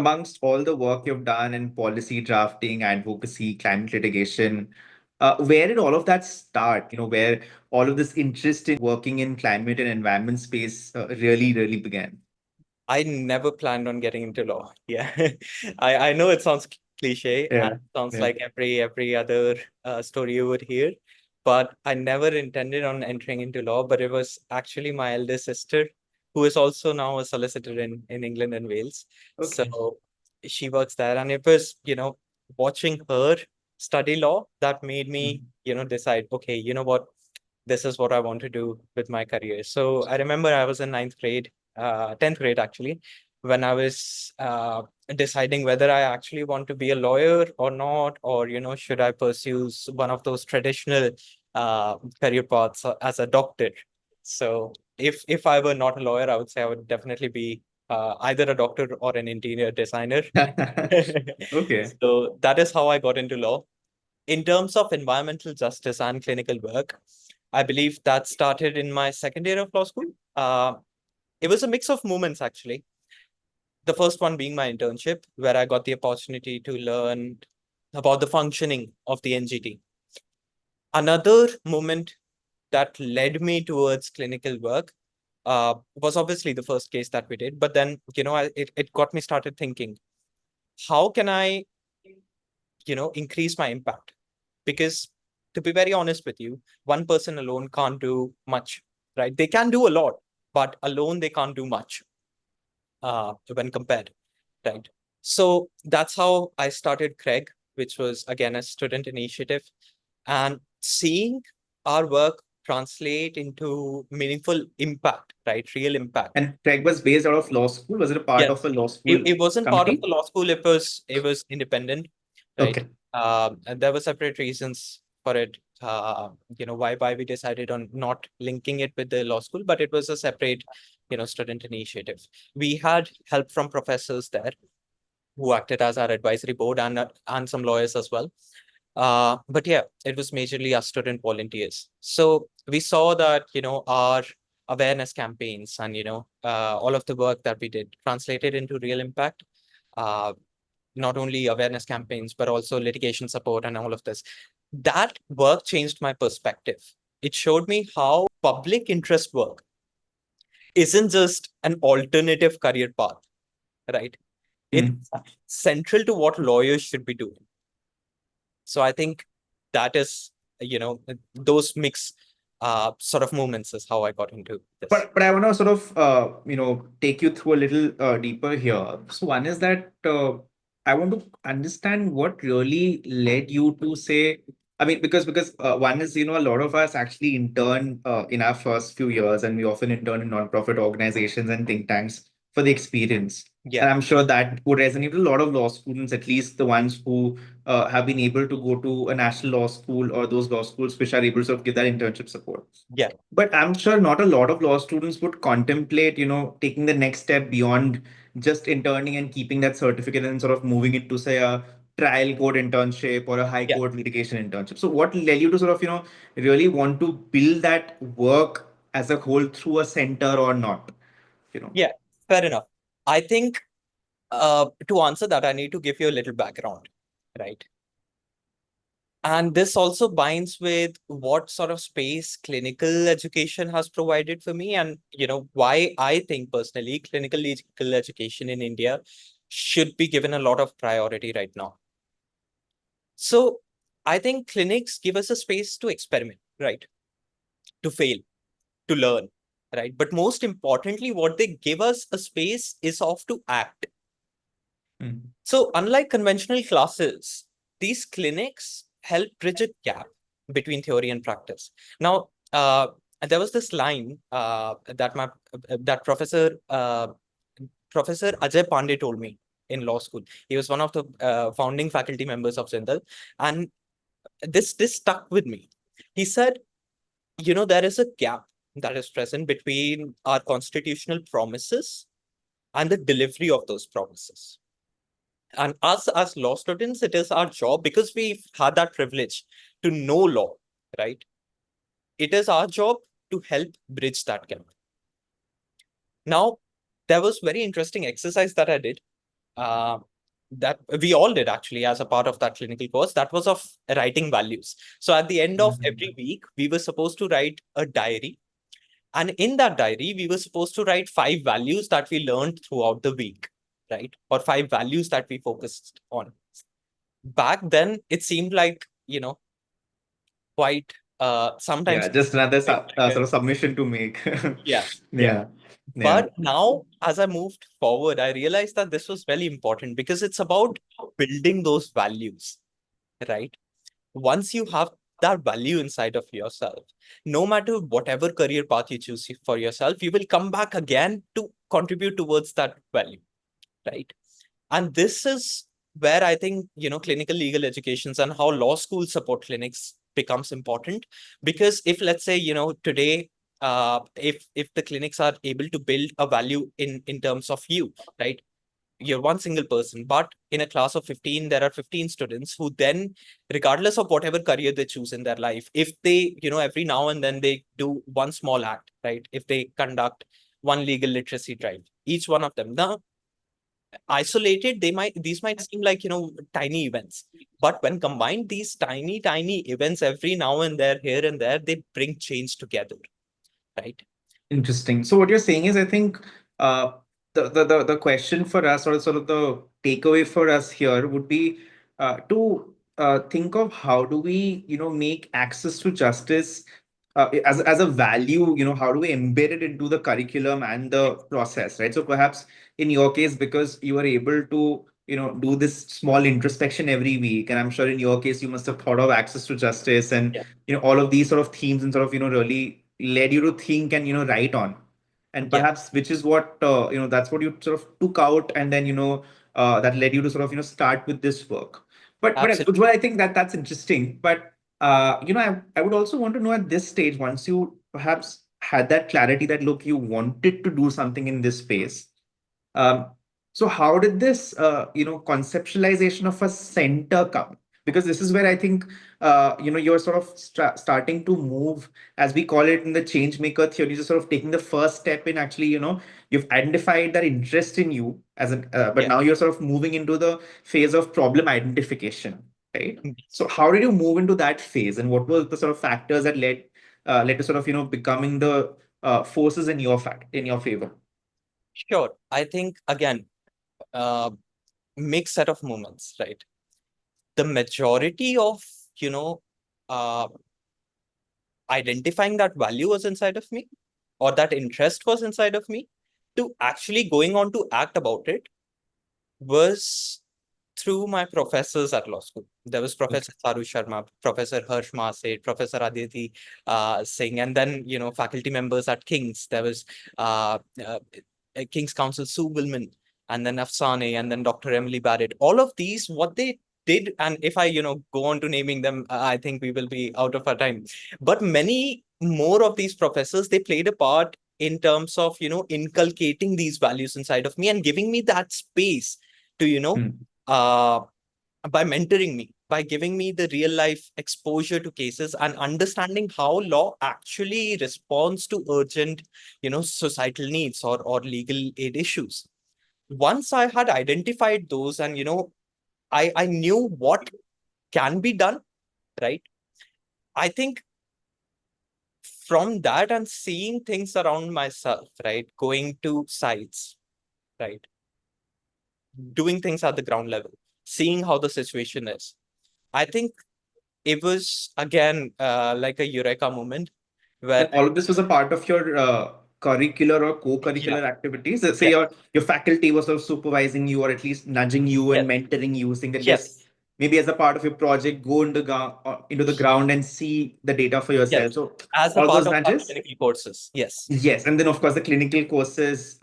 amongst all the work you've done in policy drafting, advocacy, climate litigation, where did all of that start? Where all of this interest in working in climate and environment space really began? I never planned on getting into law. Yeah. I know it sounds cliche and Yeah, sounds yeah. like every other story you would hear, but I never intended on entering into law. But it was actually my elder sister, who is also now a solicitor in England and Wales. Okay. So she works there, and it was, watching her study law that made me, Mhm. decide, okay, you know what, this is what I want to do with my career. So I remember I was in ninth grade, 10th grade actually, when I was deciding whether I actually want to be a lawyer or not, or, should I pursue one of those traditional career paths as a doctor. So if I were not a lawyer, I would say I would definitely be either a doctor or an interior designer. Okay. So that is how I got into law. In terms of environmental justice and clinical work, I believe that started in my second year of law school. It was a mix of moments, actually. The first one being my internship, where I got the opportunity to learn about the functioning of the NGT. Another moment that led me towards clinical work was obviously the first case that we did. But then, it got me started thinking, how can I, increase my impact? Because to be very honest with you, one person alone can't do much, right? They can do a lot, but alone they can't do much when compared, right? So that's how I started Craig, which was again a student initiative, and seeing our work translate into meaningful impact, right? Real impact. And Craig was based out of law school. Was it a part of Yes, a law it, school it wasn't part of company? the law school. It was independent, right? Okay. And there were separate reasons for it. Why we decided on not linking it with the law school, but it was a separate, student initiative. We had help from professors there who acted as our advisory board and some lawyers as well. But yeah, it was majorly our student volunteers. So we saw that, our awareness campaigns and, all of the work that we did translated into real impact. Uh, Not only awareness campaigns, but also litigation support and all of this. That work changed my perspective. It showed me how public interest work isn't just an alternative career path, right? It's Hmm. central to what lawyers should be doing. So I think that is, those mix sort of movements is how I got into this. But I want to sort of take you through a little deeper here. So one is that I want to understand what really led you to say. I mean, because one is a lot of us actually intern in our first few years, and we often intern in nonprofit organizations and think tanks for the experience. Yeah, And I'm sure that would resonate with a lot of law students, at least the ones who have been able to go to a national law school or those law schools which are able to sort of give that internship support. yeah, But I'm sure not a lot of law students would contemplate, taking the next step beyond just interning and keeping that certificate and sort of moving it to, say, a trial court internship or a high yeah, court litigation internship. So what led you to sort of, really want to build that work as a whole through a center or not, you know? yeah. Fair enough. I think to answer that, I need to give you a little background, right? And this also binds with what sort of space clinical education has provided for me, and why I think personally clinical legal education in India should be given a lot of priority right now. So I think clinics give us a space to experiment, right? To fail, to learn, right? But most importantly, what they give us a space is of to act. Mm. So unlike conventional classes, these clinics help bridge a gap between theory and practice. Now, there was this line that Professor Ajay Pandey told me in law school. He was one of the founding faculty members of Jindal, and this stuck with me. He said, there is a gap that is present between our constitutional promises and the delivery of those promises. And us as law students, it is our job, because we've had that privilege to know law, right? It is our job to help bridge that gap. Now, there was very interesting exercise that I did. uh, that we all did actually as a part of that clinical course, that was of writing values. So at the end of every week, we were supposed to write a diary. And in that diary, we were supposed to write 5 values that we learned throughout the week, right? Or 5 values that we focused on. Back then, it seemed like, quite Yeah, sometimes. just another sort of submission to make. Yeah, yeah. Yeah, yeah. But now, as I moved forward, I realized that this was very important because it's about building those values, right? Once you have that value inside of yourself, no matter whatever career path you choose for yourself, you will come back again to contribute towards that value, right? And this is where I think, clinical legal educations and how law schools support clinics becomes important. Because if, let's say, today, if the clinics are able to build a value in terms of you, right? You're one single person, but in a class of 15, there are 15 students who then, regardless of whatever career they choose in their life, if they, every now and then they do one small act, right? If they conduct one legal literacy drive, each one of them, now isolated, these might seem like, tiny events, but when combined, these tiny events every now and there, here and there, they bring change together, right? Interesting. So what you're saying is, I think uh, the question for us, or sort of the takeaway for us here, would be to think of how do we, make access to justice as a value. How do we embed it into the curriculum and the process, right? So perhaps in your case, because you were able to, do this small introspection every week, and I'm sure in your case, you must have thought of access to justice and Yeah, all of these sort of themes, and sort of really led you to think and write on, and yeah, perhaps which is what that's what you sort of took out, and then that led you to sort of start with this work. But absolutely. Ujjwal, I think that that's interesting. But I would also want to know, at this stage, once you perhaps had that clarity that, look, you wanted to do something in this space, um, so how did this, conceptualization of a center come? Because this is where I think, you're sort of starting to move, as we call it in the change maker theory, just sort of taking the first step in actually, you've identified that interest in you as an, but Yeah. now you're sort of moving into the phase of problem identification, right? Mm. So how did you move into that phase, and what were the sort of factors that led to sort of, becoming the forces in your in your favor? Sure. I think again, uh, mixed set of moments, right? The majority of, you know, uh, identifying that value was inside of me, or that interest was inside of me, to actually going on to act about it was through my professors at law school. There was Okay. Professor Saathi Sharma, Professor Harsh Mased, Professor Aditi Singh, and then, faculty members at King's. There was King's Counsel Sue Willman, and then Afsane, and then Dr. Emily Barrett. All of these, what they did, and if I, go on to naming them, I think we will be out of our time. But many more of these professors, they played a part in terms of, inculcating these values inside of me and giving me that space to, Hmm. uh, by mentoring me, by giving me the real life exposure to cases and understanding how law actually responds to urgent, societal needs or legal aid issues. Once I had identified those and, I knew what can be done, right? I think from that and seeing things around myself, right? Going to sites, right? Doing things at the ground level, seeing how the situation is. I think it was again like a eureka moment where And all of this was a part of your curricular or yeah, co-curricular activities. Say yeah, your faculty was sort of supervising you, or at least nudging you and yes, mentoring you, saying that, yes, yes, maybe as a part of your project, go into the ground and see the data for yes, yourself. So as a all part those of our nudges. clinical courses, yes, Yes, and then of course the clinical courses,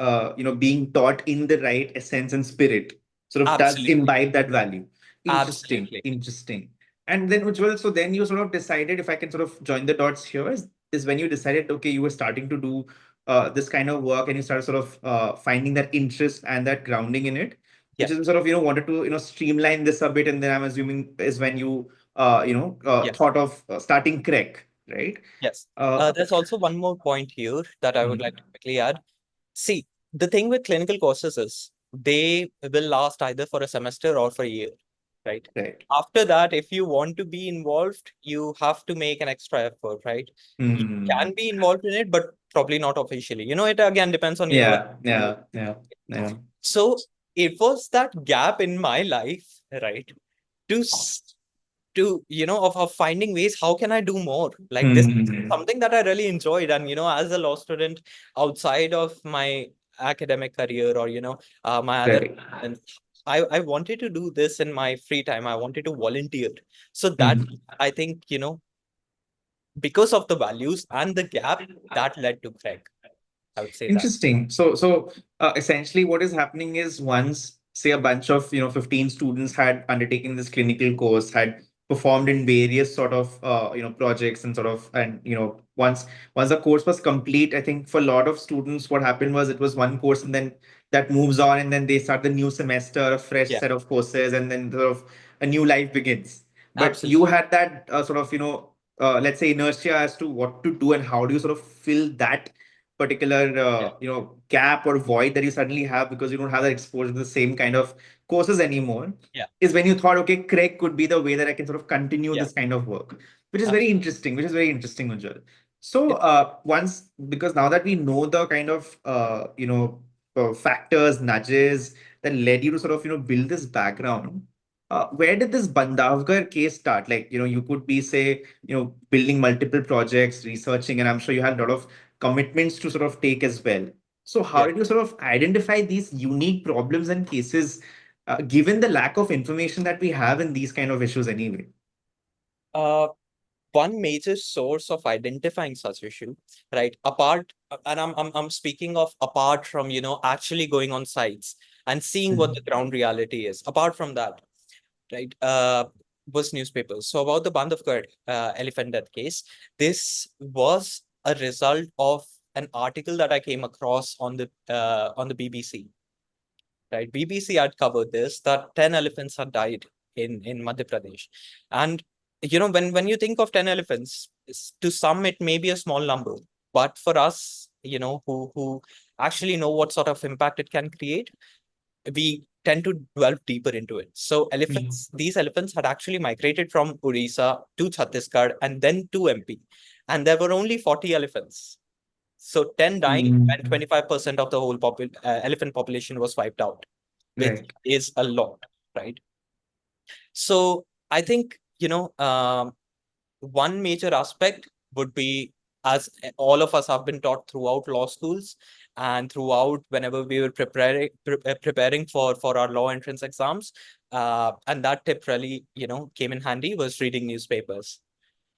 being taught in the right essence and spirit, sort of does absolutely, imbibe that value. Interesting, absolutely, interesting. And then, Ujjwal, so then you sort of decided, if I can sort of join the dots here, is when you decided, okay, you were starting to do this kind of work, and you started sort of finding that interest and that grounding in it, yeah, which is sort of wanted to streamline this a bit, and then I'm assuming is when you yes, thought of starting Crack, right? yes. Uh, There's also one more point here that I would like to quickly add. See, the thing with clinical courses is they will last either for a semester or for a year, right? Right. After that, if you want to be involved, you have to make an extra effort, right? You Hmm. can be involved in it, but probably not officially. It again depends on university. Yeah, yeah, yeah, yeah. So it was that gap in my life, right? To of finding ways, how can I do more? Like, this is Hmm. something that I really enjoyed. And as a law student, outside of my academic career, or my other, Right. and I wanted to do this in my free time. I wanted to volunteer. So that, Mhm. I think, because of the values and the gap, that led to Craig. I would say that. Interesting. Essentially, what is happening is once, say, a bunch of 15 students had undertaken this clinical course, had performed in various sort of projects and once the course was complete, I think for a lot of students, what happened was it was one course and then that moves on and then they start the new semester, a fresh Yeah, set of courses, and then sort of a new life begins. But you absolutely. had that let's say inertia as to what to do and how do you sort of fill that particular Yeah, gap or void that you suddenly have because you don't have that exposure to the same kind of courses anymore, yeah, is when you thought, okay, Craig could be the way that I can sort of continue yeah, this kind of work, which is very absolutely. interesting, Ujjwal. So It, once, because now that we know the kind of factors, nudges that led you to sort of build this background, where did this Bandhavgarh case start? Like, you could be, say, building multiple projects, researching, and I'm sure you had a lot of commitments to sort of take as well. So, how yeah. did you sort of identify these unique problems and cases, given the lack of information that we have in these kind of issues anyway? Uh, One major source of identifying such issue, right? And I'm speaking of apart from, actually going on sites and seeing what the Mhm. ground reality is. Apart from that, right? Was newspapers. So about the Bandhavgarh elephant death case, this was a result of an article that I came across on the BBC. Right, BBC had covered this, that 10 elephants had died in Madhya Pradesh. And when you think of 10 elephants, to some it may be a small number, but for us, who actually know what sort of impact it can create, we tend to delve deeper into it. So Mhm. these elephants had actually migrated from Orissa to Chhattisgarh and then to MP. And there were only 40 elephants. So 10 dying and Mhm. 25% of the whole elephant population was wiped out, which Right. is a lot, right? So I think, one major aspect would be, as all of us have been taught throughout law schools and throughout whenever we were preparing for our law entrance exams, and that tip really, came in handy, was reading newspapers.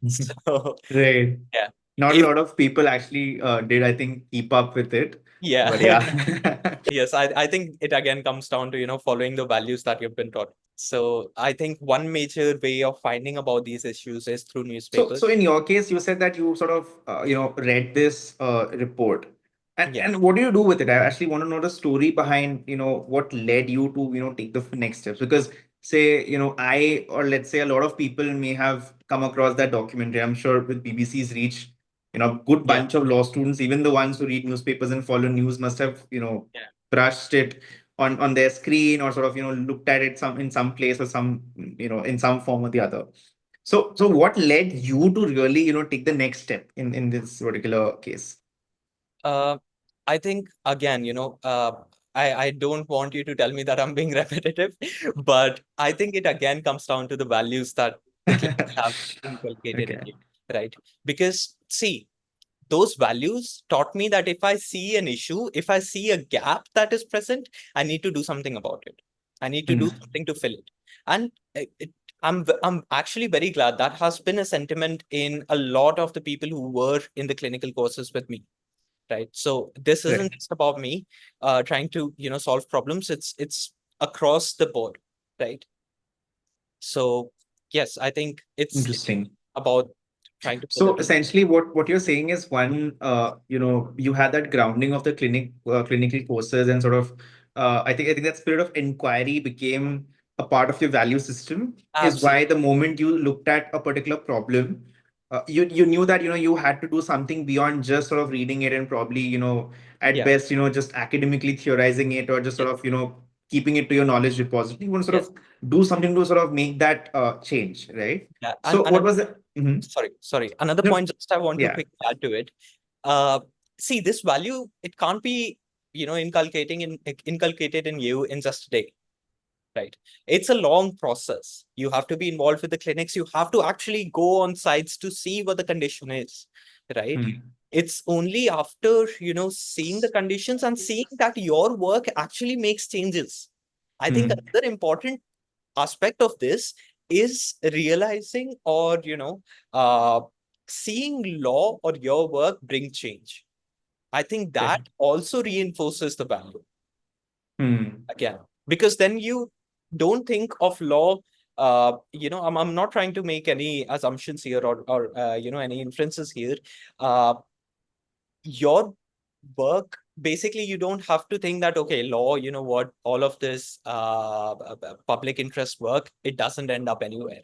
So Right. yeah, Not a if lot of people actually did, I think, keep up with it. But yeah. yeah. Yes, I think it again comes down to, following the values that you've been taught. So I think one major way of finding about these issues is through So newspapers. in your case, you said that you sort of read this report, and Yeah, what do you do with it? I actually want to know the story behind what led you to take the next steps. Because say I, or let's say a lot of people may have come across that documentary. I'm sure with BBC's reach, good yeah, bunch of law students, even the ones who read newspapers and follow news, must have yeah. brushed it on their screen or sort of looked at it in some place or some in some form or the other. So what led you to really, take the next step in this particular case? Uh, I think again, I don't want you to tell me that I'm being repetitive, but I think it again comes down to the values that the clinics have inculcated in Okay. you, right? Because see, those values taught me that if I see an issue, if I see a gap that is present, I need to do something about it. I need to do Mm. something to fill it. And I'm actually very glad that has been a sentiment in a lot of the people who were in the clinical courses with me, right? So this isn't Right. just about me trying to solve problems. It's across the board, right? So yes, I think it's Interesting. about trying to put So everything. essentially, what you're saying is one, you had that grounding of the clinical courses and sort of, I think that spirit of inquiry became a part of your value system. Is why Absolutely. the moment you looked at a particular problem, you knew that you had to do something beyond just sort of reading it and probably at Yeah. best just academically theorizing it or just sort Yes. of keeping it to your knowledge repository. You want to sort Yes. of do something to sort of make that change, right? Yeah. And So what was it? Mhm. sorry. Another No, point just I want to yeah. quickly add to it. See, this value, it can't be, inculcated in you in just a day. Right. It's a long process. You have to be involved with the clinics. You have to actually go on sites to see what the condition is. Right. Hmm. It's only after, seeing the conditions and seeing that your work actually makes changes. I think Hmm. another important aspect of this is realizing or, uh, seeing law or your work bring change. I think that Okay. also reinforces the value Hmm. again, because then you don't think of law. I'm not trying to make any assumptions here or any inferences here. Your work, basically, you don't have to think that, okay, law, what, all of this public interest work, it doesn't end up anywhere,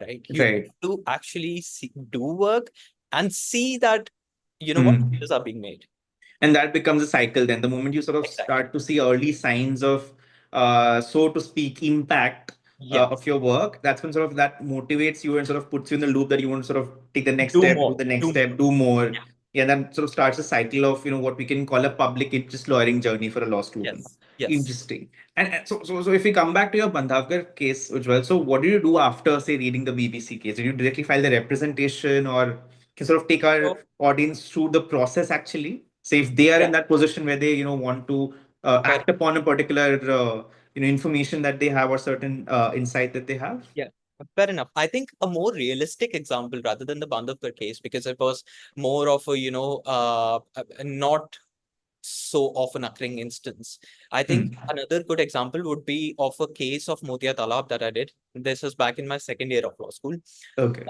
right? You have Right. to actually do work and see that, what Hmm. changes are being made. And that becomes a cycle then the moment you sort of Exactly. start to see early signs of so to speak impact of Yes. your work. That's when sort of that motivates you and sort of puts you in the loop that you want to sort of take the next Do step, do more. the next Do more. step, do more. Yeah. Yeah, then sort of starts a cycle of what we can call a public interest lawyering journey for a law student. Yes. Yes. Interesting. And so if we come back to your Bandhavkar case, Ujjwal, so what did you do after, say, reading the BBC case? Did you directly file the representation, or can sort of take our So, audience through the process actually? Say if they are yeah. in that position where they want to Very. act upon a particular information that they have or certain insight that they have. Yeah, fair enough. I think a more realistic example rather than the Bandhavkar case, because it was more of a, not so often occurring instance. I think Hmm. another good example would be of a case of Motia Talab that I did. This was back in my second year of law school. Okay.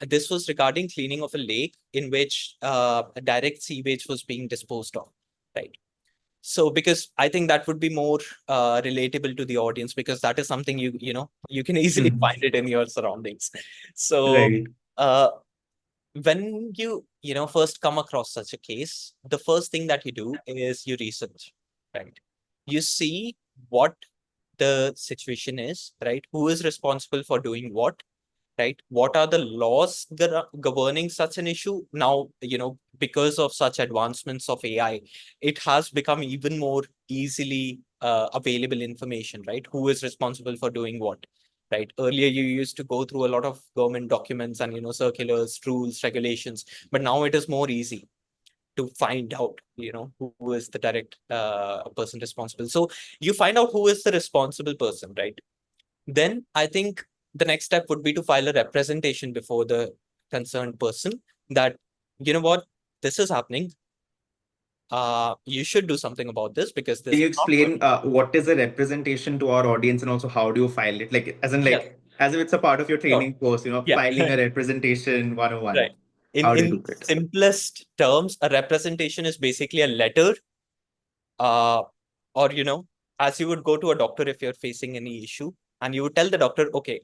This was regarding cleaning of a lake in which direct sewage was being disposed of. Right. So, because I think that would be more relatable to the audience, because that is something you can easily Hmm. find it in your surroundings. So, Right. uh, when you first come across such a case, the first thing that you do is you research, right? You see what the situation is, right? Who is responsible for doing what, right? What are the laws governing such an issue? Now, because of such advancements of AI, it has become even more easily available information, right? Who is responsible for doing what, right? Earlier, you used to go through a lot of government documents and, circulars, rules, regulations, but now it is more easy to find out, who is the direct person responsible. So you find out who is the responsible person, right? Then I think the next step would be to file a representation before the concerned person that, you know what, this is happening. You should do something about this because Can this you is not going. explain what is a representation to our audience, and also how do you file it? Like, as in, Yes, like, as if it's a part of your sure. training course, Yeah, filing a representation 101. right. In How do you in do it? simplest terms, a representation is basically a letter, uh, or as you would go to a doctor if you're facing any issue, and you would tell the doctor, okay,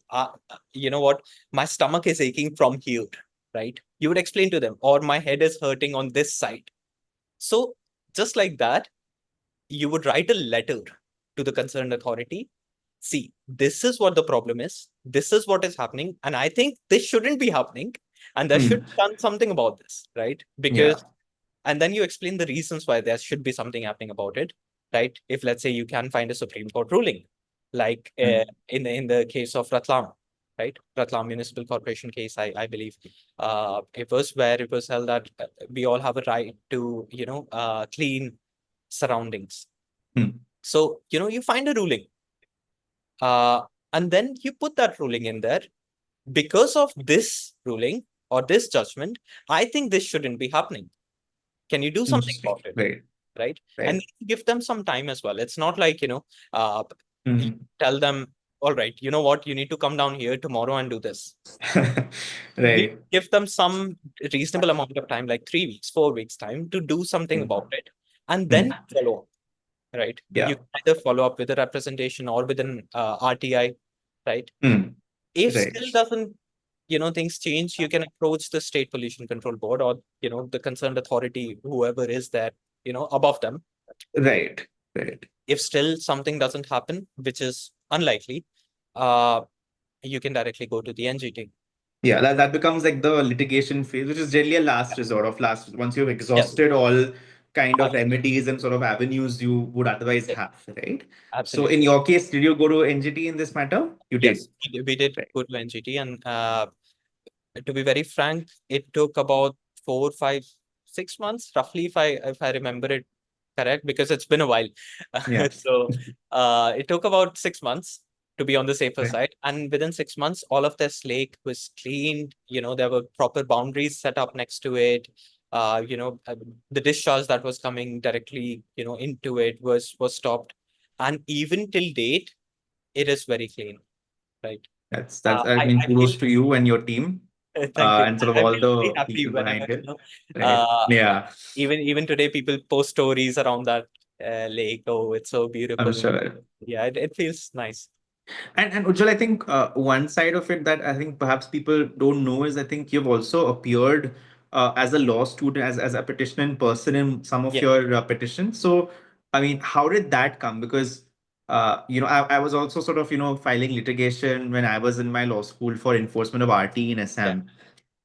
you know what, my stomach is aching from here, right? You would explain to them, or my head is hurting on this side. So, just like that, you would write a letter to the concerned authority. See, this is what the problem is. This is what is happening. And I think this shouldn't be happening. And there should Hmm. be done something about this, right? Yeah. Because, and then you explain the reasons why there should be something happening about it, right? If, let's say, you can find a Supreme Court ruling, like Hmm. in the case of Ratlam, right? Ratlam Municipal Corporation case, I believe, it was where it was held that we all have a right to, clean surroundings. Hmm. So, you find a ruling, uh, and then you put that ruling in there. Because of this ruling or this judgment, I think this shouldn't be happening. Can you do something Interesting. about it? Right. Right. And Right. give them some time as well. It's not like, you Hmm. tell them, all right, you know what, you need to come down here tomorrow and do this. Right. Give them some reasonable amount of time, like 3 weeks, 4 weeks time to do something Hmm. about it, and then Hmm. follow up, right? You Yeah. can either follow up with a representation or with an RTI, right? Hmm. If Right. still doesn't, things change, you can approach the state pollution control board, or the concerned authority, whoever is there, above them. Right. Right. If still something doesn't happen, which is unlikely, uh, you can directly go to the NGT. Yeah, that becomes like the litigation phase, which is generally a last resort of last once you've Yes, exhausted all kind of absolutely. remedies and sort of avenues you would otherwise Yes, have, right? So in absolutely. your case, did you go to NGT in this matter? You did. Yes, we did Right. go to NGT, and to be very frank, it took about 4, 5, 6 months, roughly, if I remember it correct, because it's been a while. Yeah. So it took about 6 months to be on the safer Right. side. And within 6 months, all of this lake was cleaned. There were proper boundaries set up next to it. The discharge that was coming directly, into it was stopped. And even till date, it is very clean, right? That's I I, mean, I feel kudos to you and your team, Thank you. and sort of I all feel very the happy people whenever, behind it. Right. uh, Yeah, even today people post stories around that lake. Oh, it's so I'm beautiful. sure. Yeah, it feels nice. And Ujjwal, I think one side of it that I think perhaps people don't know is I think you've also appeared as a law student, as a petitioner in person in some of Yeah, your petitions. So, I mean, how did that come? Because I was also sort of filing litigation when I was in my law school for enforcement of RT in yeah, SM.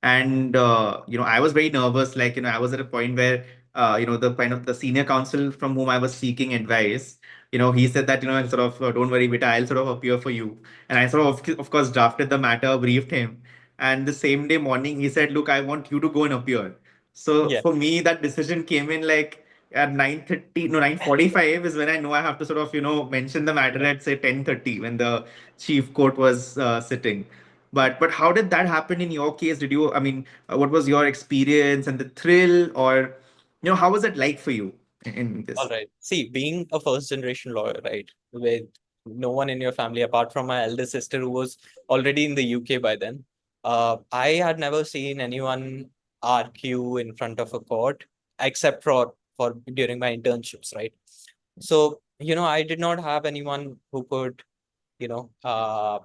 And I was very nervous. Like I was at a point where the kind of the senior counsel from whom I was seeking advice, he said that sort of don't worry beta, I'll sort of appear for you. And I sort of course drafted the matter, briefed him, and the same day morning he said, look, I want you to go and appear. So yeah, for me that decision came in like at 9:30, no, 9:45 is when I know I have to sort of mention the matter yeah. at say 10:30 when the chief court was sitting. But how did that happen in your case? Did you, I mean, what was your experience and the thrill, or how was it like for you in All this? right. See, being a first generation lawyer, right, with no one in your family apart from my elder sister who was already in the UK by then, I had never seen anyone argue in front of a court except for during my internships, right? So, I did not have anyone who could, you know, uh,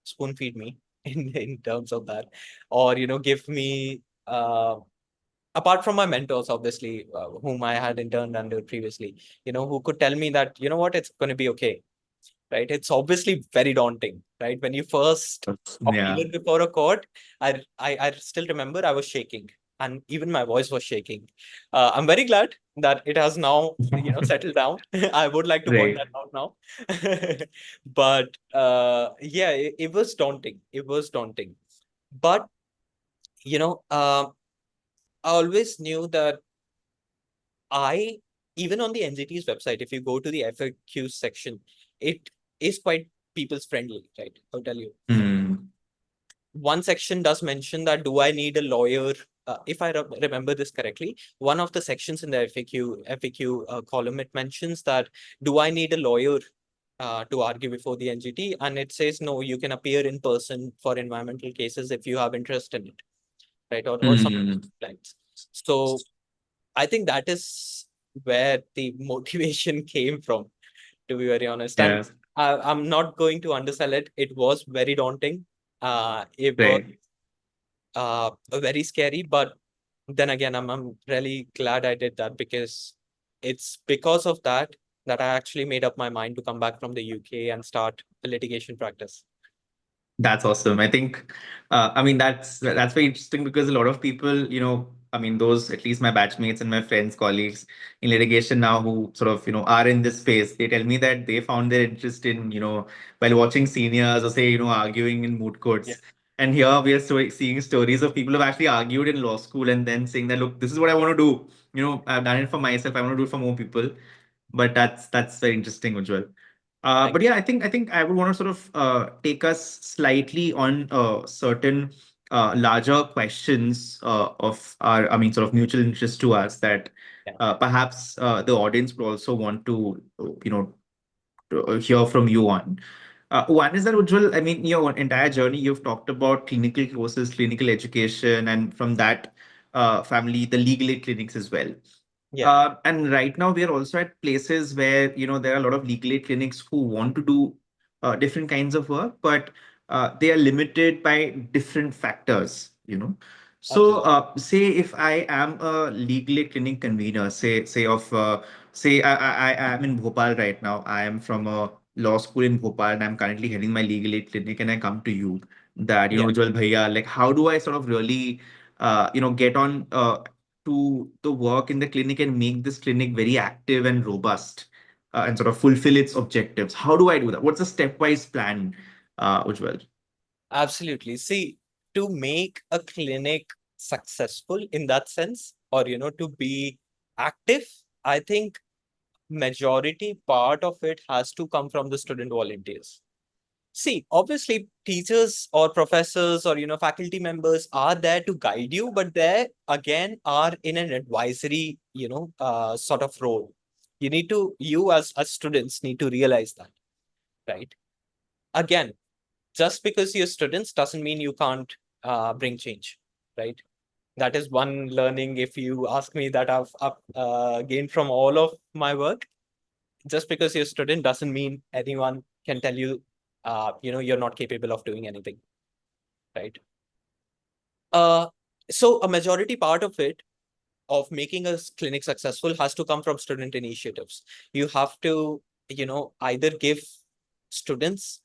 spoon feed me in terms of that, or give me apart from my mentors, obviously, whom I had interned under previously, who could tell me that, what, it's going to be okay, right? It's obviously very daunting, right? When you first Yeah. appear before a court, I still remember I was shaking, and even my voice was shaking. I'm very glad that it has now, settled down. I would like to point Right. that out now. But yeah, it was daunting. It was daunting. But, you know, uh, I always knew that I, even on the NGT's website, if you go to the FAQ section, it is quite people's friendly, right? I'll tell you. Hmm. One section does mention that, do I need a lawyer? If I remember this correctly, one of the sections in the FAQ column, it mentions that, do I need a lawyer to argue before the NGT? And it says, no, you can appear in person for environmental cases if you have interest in it, right? Or something Hmm. like that. So I think that is where the motivation came from, to be very honest. And Yeah. I'm not going to undersell it. It was very daunting. It was Right. very scary, but then again, I'm really glad I did that, because it's because of that that I actually made up my mind to come back from the UK and start a litigation practice. That's awesome. I think, I mean, that's very interesting because a lot of people, I mean, those at least my batchmates and my friends, colleagues in litigation now who sort of, are in this space, they tell me that they found their interest in, while watching seniors or say, arguing in moot Yeah, courts. And here we are seeing stories of people who have actually argued in law school and then saying that, look, this is what I want to do. I've done it for myself. I want to do it for more people. But that's very interesting, Ujjwal. thank But yeah, I think I would want to sort of take us slightly on certain larger questions of our, I mean, sort of mutual interest to us that you. Yeah, perhaps the audience would also want to, to hear from you on. One is that, Ujjwal, I mean, your entire journey, you've talked about clinical courses, clinical education, and from that family, the legal aid clinics as well. yeah, And right now, we are also at places where there are a lot of legal aid clinics who want to do different kinds of work, but they are limited by different factors, you know. So, Absolutely. say if I am a legal aid clinic convener, say I am in Bhopal right now. I am from a law school in Bhopal, and I'm currently heading my legal aid clinic, and I come to you that, Yeah. Ujjwal Bhaiya, like, how do I sort of really, get on to the work in the clinic and make this clinic very active and robust, and sort of fulfill its objectives? How do I do that? What's the stepwise plan, Ujjwal? Absolutely. See, to make a clinic successful in that sense, or to be active, I think majority part of it has to come from the student volunteers. See, obviously, teachers or professors or faculty members are there to guide you, but they again are in an advisory, sort of role. You as students need to realize that, right? Again, just because you're students doesn't mean you can't bring change, right? That is one learning, if you ask me, that I've gained from all of my work. Just because you're a student doesn't mean anyone can tell you, you're not capable of doing anything, right? Uh, so a majority part of it, of making a clinic successful, has to come from student initiatives. You have to, either give students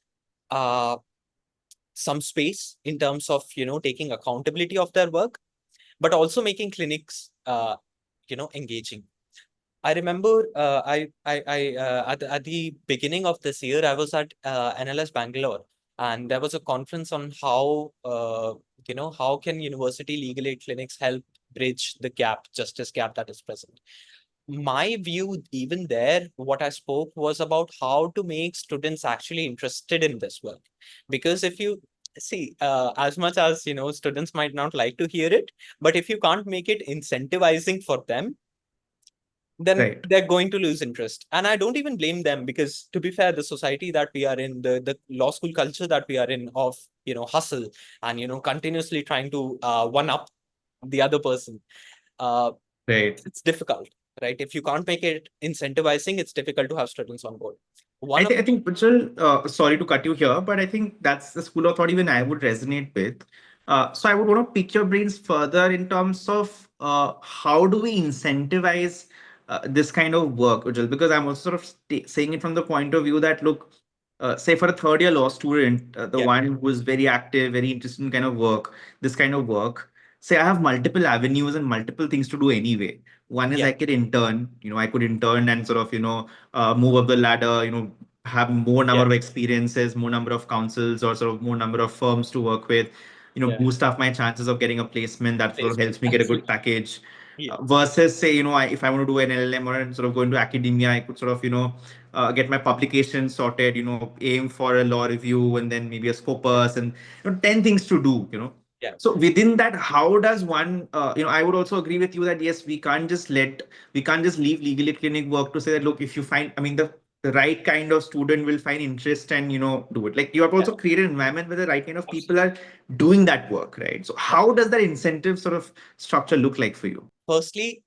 uh, some space in terms of, taking accountability of their work, but also making clinics, engaging. I remember at the beginning of this year, I was at NLS Bangalore, and there was a conference on how can university legal aid clinics help bridge the gap, justice gap that is present. My view, even there, what I spoke was about how to make students actually interested in this work. Because if you see, as much as, students might not like to hear it, but if you can't make it incentivizing for them, then Right. they're going to lose interest. And I don't even blame them, because to be fair, the society that we are in, the law school culture that we are in, of hustle and continuously trying to one up the other person, uh, Right. it's difficult, right? If you can't make it incentivizing, it's difficult to have students on board. I One of think, Pachal, sorry to cut you here, but I think that's the school of thought even I would resonate with. So I would want to pick your brains further in terms of how do we incentivize this kind of work, Ujjwal? Because I'm also sort of saying it from the point of view that, look, say for a third year law student, the Yeah. one who is very active, very interested in kind of work, this kind of work, say I have multiple avenues and multiple things to do anyway. One is Yeah. I could intern, I could intern and sort of, move up the ladder, have more number Yeah. of experiences, more number of councils, or sort of more number of firms to work with, Yeah. boost up my chances of getting a placement that sort of Placement. helps me get a good Absolutely. package. Yeah. Versus, say, if I want to do an LLM or sort of go into academia, I could sort of, get my publication sorted, aim for a law review and then maybe a Yeah. scopus and 10 things to do. Yeah. So within that, how does one, I would also agree with you that yes, we can't just leave legal aid clinic work to say that, look, if you find, I mean, the right kind of student will find interest and, do it. Like, you have Yeah. also created an environment where the right kind of people Absolutely. are doing that work, right? So how does that incentive sort of structure look like for you? Firstly,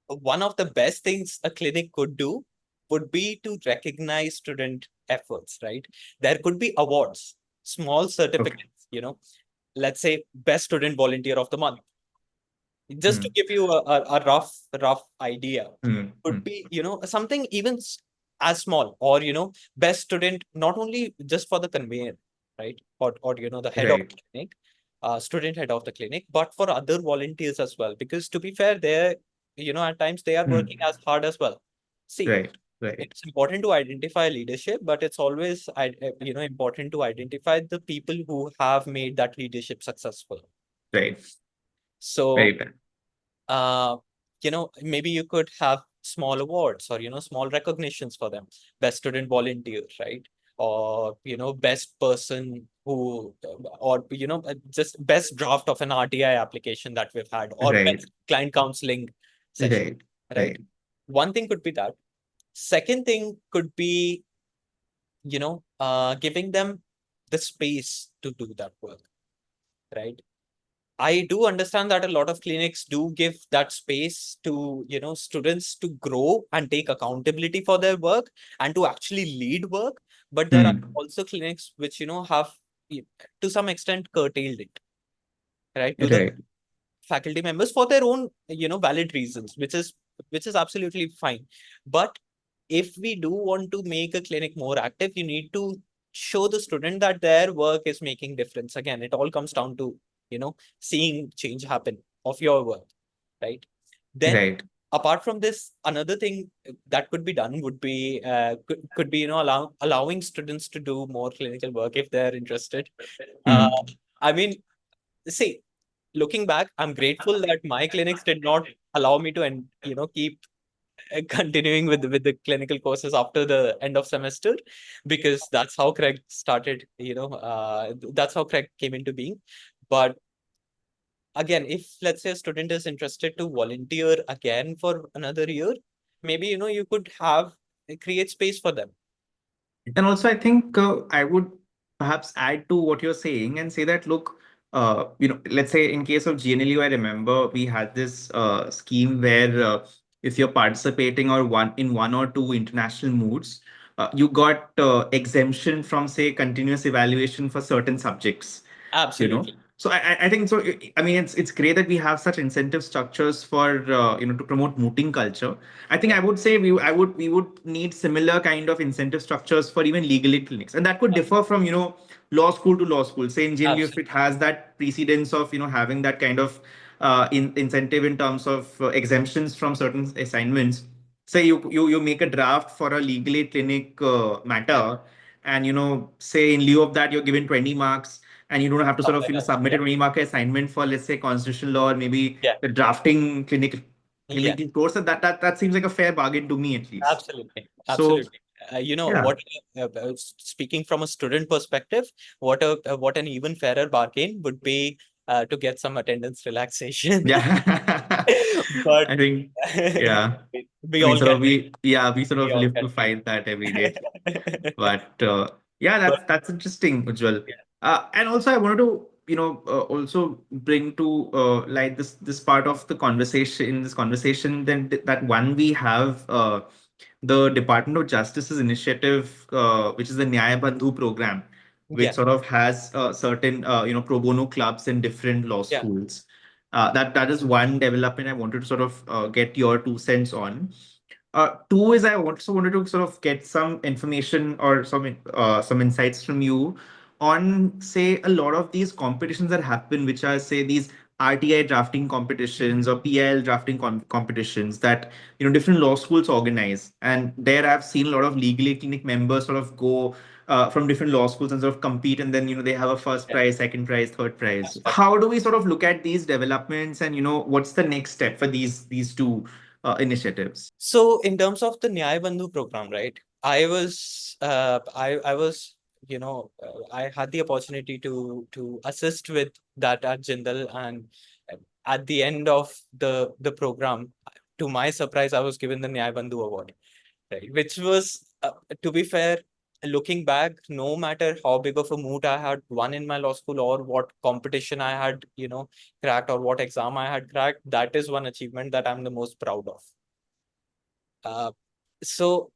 one of the best things a clinic could do would be to recognize student efforts, right? There could be awards, small Okay. certificates, let's say best student volunteer of the month. Just to Hmm. give you a rough idea, Hmm. could Hmm. be, something even as small, or, best student, not only just for the conveyor, right? Or, the head of Right. the clinic, student head of the clinic, but for other volunteers as well. Because to be fair, they're, at times they are working Hmm. as hard as well. See, Right. Right. it's important to identify leadership, but it's always, important to identify the people who have made that leadership successful. Right. Very So, bad. maybe you could have small awards, or, small recognitions for them. Best student volunteer, right? Or, best person who, or, just best draft of an RTI application that we've had, or Right. best client counseling session, Right. right? Right. One thing could be that. Second thing could be, giving them the space to do that work, right? I do understand that a lot of clinics do give that space to, students to grow and take accountability for their work and to actually lead work. But there are Hmm. also clinics which, have to some extent curtailed it, right, to the Right. faculty members for their own valid reasons, which is absolutely fine. But if we do want to make a clinic more active, you need to show the student that their work is making difference. Again, it all comes down to seeing change happen of your work, right? Then Right. apart from this, another thing that could be done would be could be allowing students to do more clinical work if they're interested. uh, Hmm. I mean, see, looking back, I'm grateful that my clinics did not allow me to, and keep continuing with the clinical courses after the end of semester, because that's how Craig started. That's how Craig came into being. But again, if let's say a student is interested to volunteer again for another year, maybe you could have create space for them. And also, I think I would perhaps add to what you're saying and say that, look, let's say in case of GNLU, I remember we had this scheme where if you're participating or one or two international moods, you got exemption from, say, continuous evaluation for certain subjects. Absolutely. So I think so. I mean, it's great that we have such incentive structures for to promote mooting culture. I think Yeah. I would say we would need similar kind of incentive structures for even legal aid clinics, and that could ab- differ from law school to law school. Say in GNU, if it Absolutely. has that precedence of having that kind of incentive in terms of exemptions from certain assignments. Say you make a draft for a legal aid clinic matter, and say in lieu of that you're given 20 marks, and you don't have to sort of Somewhere else. submit a Yeah. 20 mark assignment for, let's say, constitutional law or maybe Yeah. the drafting Yeah. clinical course. That seems like a fair bargain to me, at least. Absolutely. So Absolutely. yeah. What, speaking from a student perspective, what an even fairer bargain would be to get some attendance relaxation. Yeah. But I think, yeah. we I mean, all sort can of dream. we sort We of all live can to fight that every day. dream. But yeah, But that's interesting, Ujjwal. yeah, And also, I wanted to also bring to like this part of the conversation, in this conversation, then that one we have the Department of Justice's initiative, which is the Nyaya Bandhu program, which yeah, sort of has certain pro bono clubs in different law yeah, schools. That is one development I wanted to sort of get your 2 cents on. Two is I also wanted to sort of get some information or some insights from you on, say, a lot of these competitions that happen, which are, say, these RTI drafting competitions or PIL drafting competitions that different law schools organize. And there I've seen a lot of legal aid clinic members sort of go from different law schools and sort of compete, and then they have a first yeah. prize, second prize, third prize. That's How do we sort of look at these developments, and what's the next step for these two initiatives? So in terms of the Nyaya Bandhu program, right? I was, I had the opportunity to assist with that at Jindal, and at the end of the program, to my surprise, I was given the Nyaya Bandhu award, right? Which was, to be fair, looking back, no matter how big of a moot I had won in my law school or what competition I had, cracked, or what exam I had cracked, that is one achievement that I'm the most proud of. Uh, so,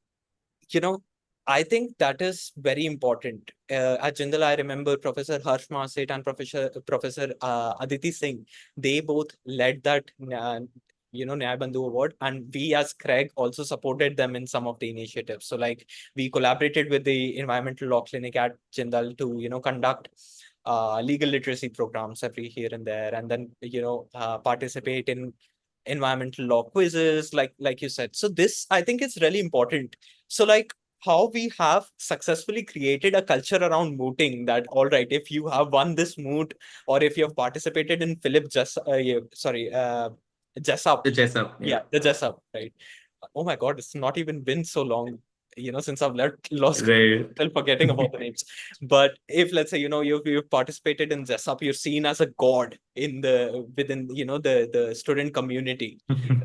you know, I think that is very important. At Jindal, I remember Professor Harsh Mahaset and Professor Aditi Singh. They both led that, Nyaya Bandhu Award, and we as Craig also supported them in some of the initiatives. So, like, we collaborated with the Environmental Law Clinic at Jindal to, conduct legal literacy programs every here and there, and then participate in environmental law quizzes, like you said. So this, I think, is really important. So, like, how we have successfully created a culture around mooting, that all right, if you have won this moot, or if you have participated in Jessup, The Jessup, yeah, yeah. the Jessup, right? Oh my God, it's not even been so long, since I've left law school. Right. Still forgetting about the names. But if, let's say, you've participated in Jessup, you're seen as a god within the student community.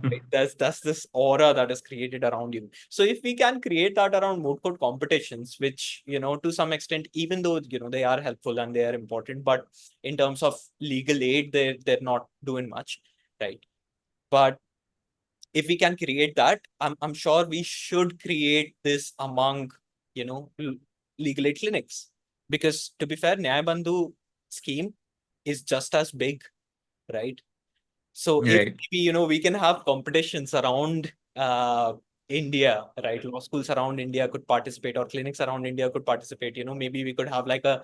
Right? That's this aura that is created around you. So if we can create that around moot court competitions, which, to some extent, even though they are helpful and they are important, but in terms of legal aid, they're not doing much, right? But if we can create that, I'm sure we should create this among legal aid clinics. Because to be fair, Nyaya Bandhu scheme is just as big, right? So if Right. maybe, we can have competitions around India, right? Law schools around India could participate, or clinics around India could participate. Maybe we could have like a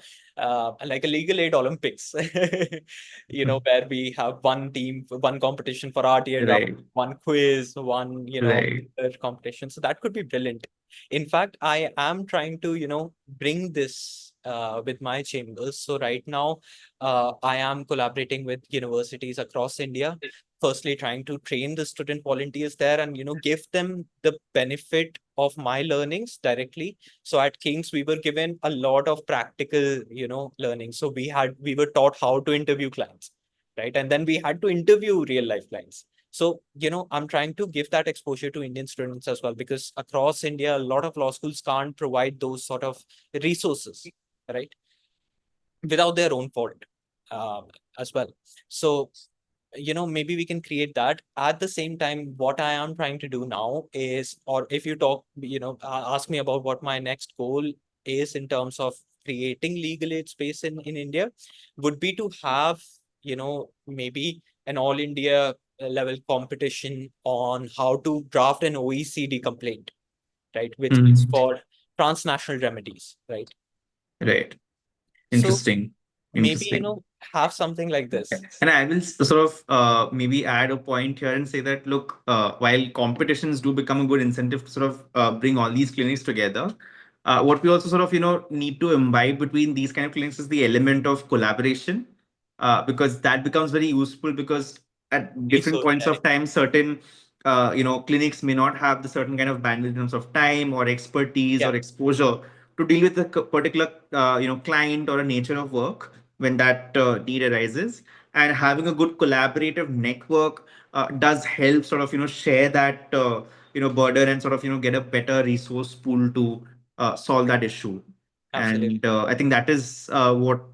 legal aid Olympics, where we have one team, one competition for art year round, Right. one quiz, one, Right. research competition. So that could be brilliant. In fact, I am trying to, bring this with my chambers. So right now, I am collaborating with universities across India, firstly trying to train the student volunteers there and give them the benefit of my learnings directly. So at King's we were given a lot of practical learning. So we were taught how to interview clients, right? And then we had to interview real life clients. So I'm trying to give that exposure to Indian students as well, because across India a lot of law schools can't provide those sort of resources, right, without their own fault, uh, as well. So maybe we can create that. At the same time, what I am trying to do now is, or if you talk, ask me about what my next goal is in terms of creating legal aid space in India, would be to have, maybe an all India level competition on how to draft an OECD complaint, right? Which is Mhm. for transnational remedies, right? Right. So Interesting. maybe, Interesting. have something like this. And I will sort of maybe add a point here and say that, look, while competitions do become a good incentive to sort of bring all these clinics together, what we also sort of need to imbibe between these kind of clinics is the element of collaboration, because that becomes very useful, because at different Resource points sharing. of time, certain clinics may not have the certain kind of bandwidth in terms of time or expertise Yeah, or exposure to deal with a particular client or a nature of work when that need arises. And having a good collaborative network does help sort of share that burden, and sort of get a better resource pool to solve that issue. absolutely. And I think that is what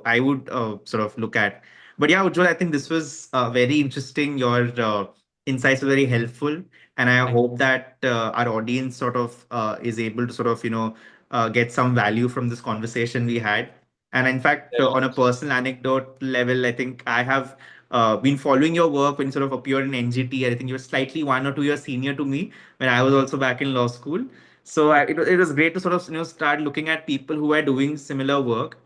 I would sort of look at. But yeah, Ujjwal, I think this was very interesting. Your insights were very helpful, and I Thank hope that our audience sort of is able to sort of get some value from this conversation we had. And in fact, you. on a personal anecdote level, I think I have been following your work when you sort of appeared in NGT. I think you were slightly 1 or 2 years senior to me when I was also back in law school. So it was great to sort of start looking at people who are doing similar work.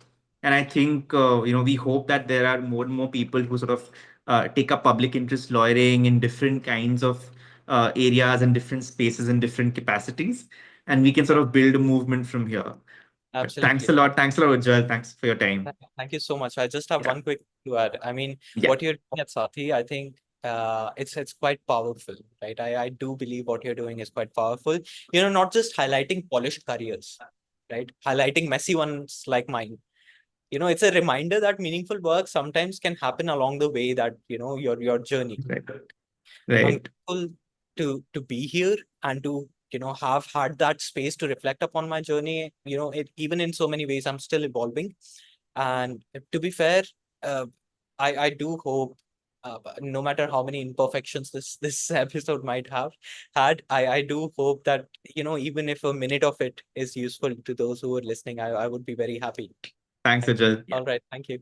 And I think we hope that there are more and more people who sort of take up public interest lawyering in different kinds of areas and different spaces and different capacities, and we can sort Yeah, of build a movement from here. But thanks absolutely. a lot. Thanks a lot, Ujjwal. Thanks for your time. Thank you so much. I just have Yeah. one quick to add. I mean, Yeah. what you're doing at Saathi, I think it's quite powerful, right? I do believe what you're doing is quite powerful. Not just highlighting polished careers, right? Highlighting messy ones like mine. It's a reminder that meaningful work sometimes can happen along the way, that your journey. Right. I'm Right. grateful to be here and to have had that space to reflect upon my journey. Even in so many ways, I'm still evolving. And to be fair, uh, I do hope, no matter how many imperfections this episode might have had, I do hope that even if a minute of it is useful to those who are listening, I would be very happy. Thanks, Ujjwal. All right, thank you.